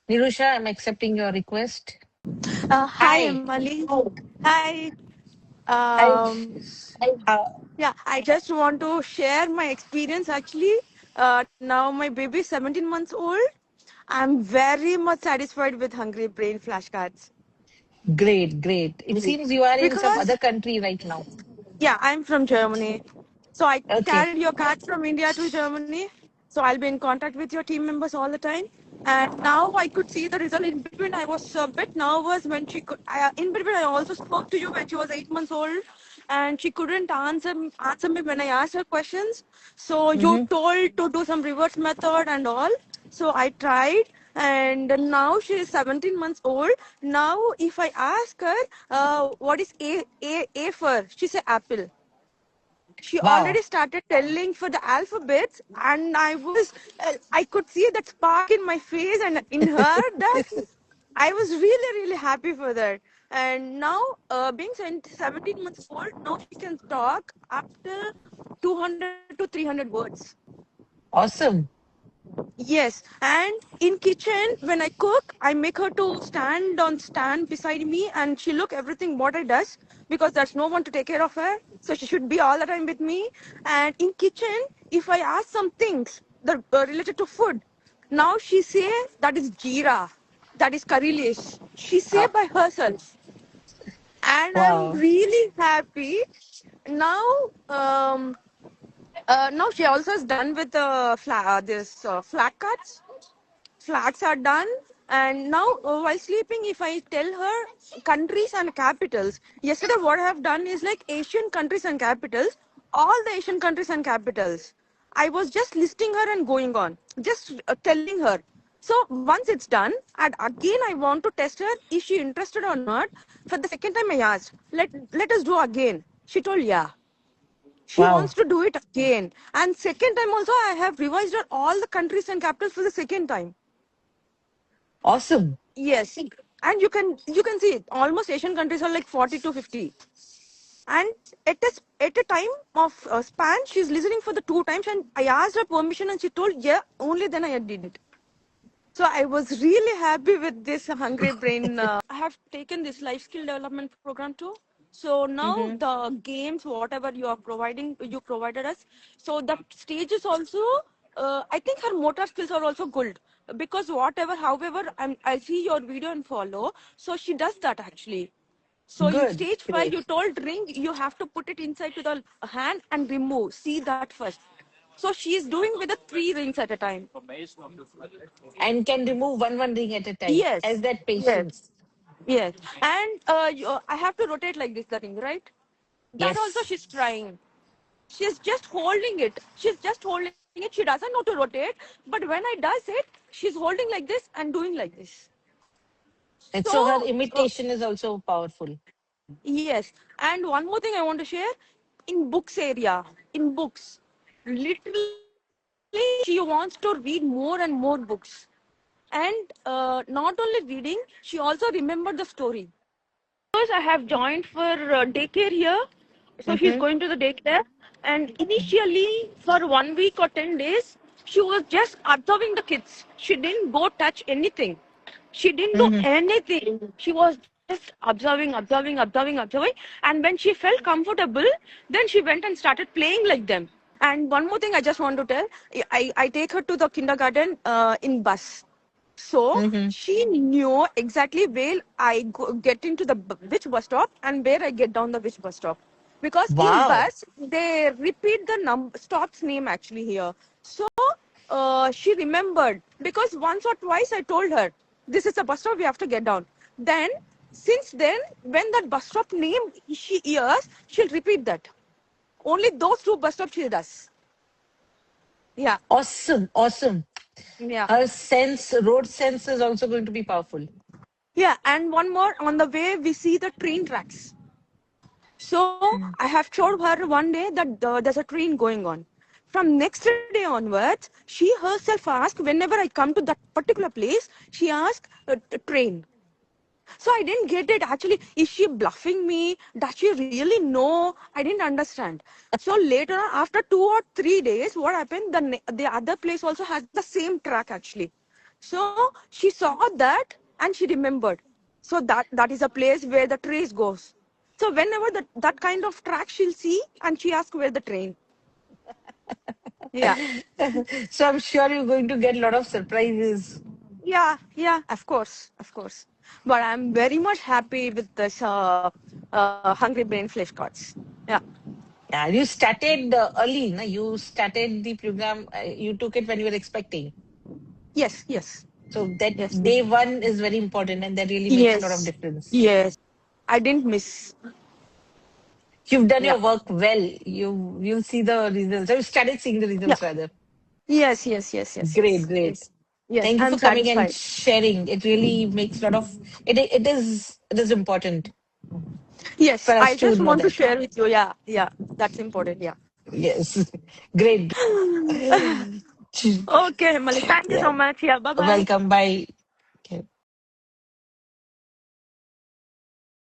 Nirusha, I'm accepting your request. Hi, Hi. Emily. Hi. Hi. Um, How, yeah, I just want to share my experience actually. Now my baby is 17 months old. I'm very much satisfied with Hungry Brain flashcards great, great. It seems you are in some because, other country right now. yeah, I'm from Germany. So I Okay. carried your cards from India to Germany. So I'll be in contact with your team members all the time. And now I could see the result. In between, I was a bit nervous when she could. In between, I also spoke to you when she was 8 months old, and she couldn't answer me when I asked her questions. So you Mm-hmm. told to do some reverse method and all. So I tried, and now she is 17 months old. Now, if I ask her, what is A for, she say apple. She Wow. already started telling for the alphabets, and I could see that spark in my face and in her, that I was really really happy for that. And now, being 17 months old, now she can talk up to 200 to 300 words. Awesome. Yes, and in kitchen when I cook, I make her to stand beside me, and she look everything what I does, because there's no one to take care of her, so she should be all the time with me. And in kitchen, if I ask some things that related to food, now she say that is jeera, that is curry leaves. She say Uh, by herself, and I'm wow. really happy now. Now she also is done with this flat cuts. Flats are done, and now while sleeping, if I tell her countries and capitals, yesterday what I have done is like Asian countries and capitals, all the Asian countries and capitals. I was just listing her and going on, just telling her. So once it's done, and again I want to test her, is she interested or not. For the second time I asked, let us do again. She told yeah, she wants Wow. to do it again. And second time also I have revised her all the countries and capitals for the second time. Awesome. Yes, and you can see almost Asian countries are like 40 to 50. And at a time of span, she's listening for the two times, and I asked her permission, and she told yeah. Only then I did it. So I was really happy with this Hungry Brain. I have taken this life skill development program too. So now Mm-hmm. the games, whatever you are providing, you provided us. So the stages also, I think her motor skills are also good, because whatever, however, I see your video and follow. So she does that actually. So in Good. stage 5, Great. you told ring, you have to put it inside to the hand and remove. See that first. So she is doing with the 3 rings at a time. And can remove one ring at a time. Yes, Has that yes, patience. yes. And I have to rotate like this, the ring, right? That also Yes. she's trying. She's just holding it. She's just holding it. She doesn't know to rotate. But when I does it, she's holding like this and doing like this. And so her So, imitation is also powerful. yes. And one more thing I want to share, in books area, in books, literally she wants to read more and more books. And not only reading, she also remembered the story. Because I have joined for daycare here, so she's Mm-hmm. going to the daycare. And initially, for 1 week or 10 days, she was just observing the kids. She didn't go touch anything. She didn't do Mm-hmm. anything. She was just observing. And when she felt comfortable, then she went and started playing like them. And one more thing I just want to tell, I take her to the kindergarten in bus. So Mm-hmm. she knew exactly where get into the which bus stop and where I get down the which bus stop. Because in Wow. bus, they repeat the stop's name actually here. So she remembered, because once or twice I told her, this is a bus stop, we have to get down. Then, since then, when that bus stop name she hears, she'll repeat that. Only those two bus stops she does. Yeah, Awesome. Awesome. yeah. Her sense, road sense is also going to be powerful. Yeah, and one more, on the way we see the train tracks. So Mm. I have showed her one day that there's a train going on. From next day onwards, she herself asked, whenever I come to that particular place, she asked train. So I didn't get it. Actually, is she bluffing me? Does she really know? I didn't understand. So later, after 2 or 3 days, what happened? The other place also has the same track actually. So she saw that and she remembered. So that is a place where the trace goes. So whenever that kind of track she'll see and she asks where the train. Yeah. So I'm sure you're going to get a lot of surprises. Yeah, of course, of course. But I'm very much happy with this Hungry Brain flashcards. Yeah. Yeah, you started early, no? You started the program, you took it when you were expecting. Yes, yes, So that yes, day one is very important and that really makes a lot of yes, difference. yes. I didn't miss. You've done Yeah, your work well. You'll see the results. You started seeing the yeah. results rather. Yes. Great, great. Yes, Thank you I'm for coming and satisfied. sharing. It really makes a lot of it is important Yes, for us I to just know want to that. share with you. Yeah, that's important. Yeah. Yes. Great. Okay, Mali. Thank you Yeah. so much. Yeah, bye bye. Welcome. Bye.